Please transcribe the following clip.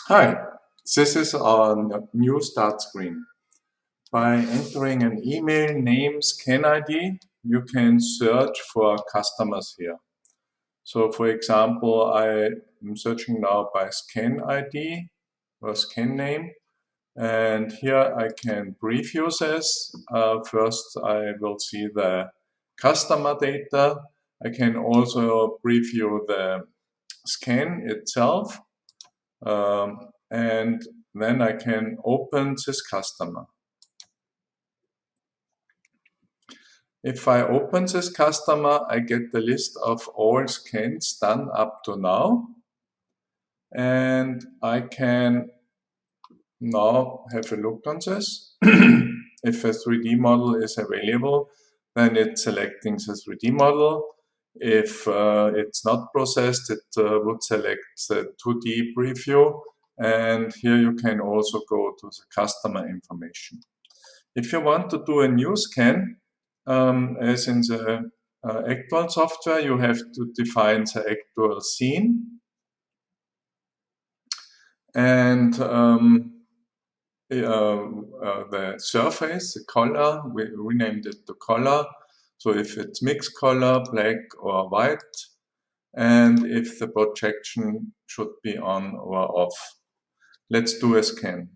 Hi, this is our new start screen. By entering an email name scan ID, you can search for customers here. So for example, I am searching now by scan ID or scan name. And here I can preview this. First, I will see the customer data. I can also preview the scan itself. And then I can open this customer. If I open this customer, I get the list of all scans done up to now. And I can now have a look on this. If a 3D model is available, then it's selecting the 3D model. If it's not processed, it would select the 2D preview. And here you can also go to the customer information. If you want to do a new scan, as in the actual software, you have to define the actual scene. And the surface, the color, we renamed it to color. So if it's mixed color, black or white, and if the projection should be on or off. Let's do a scan.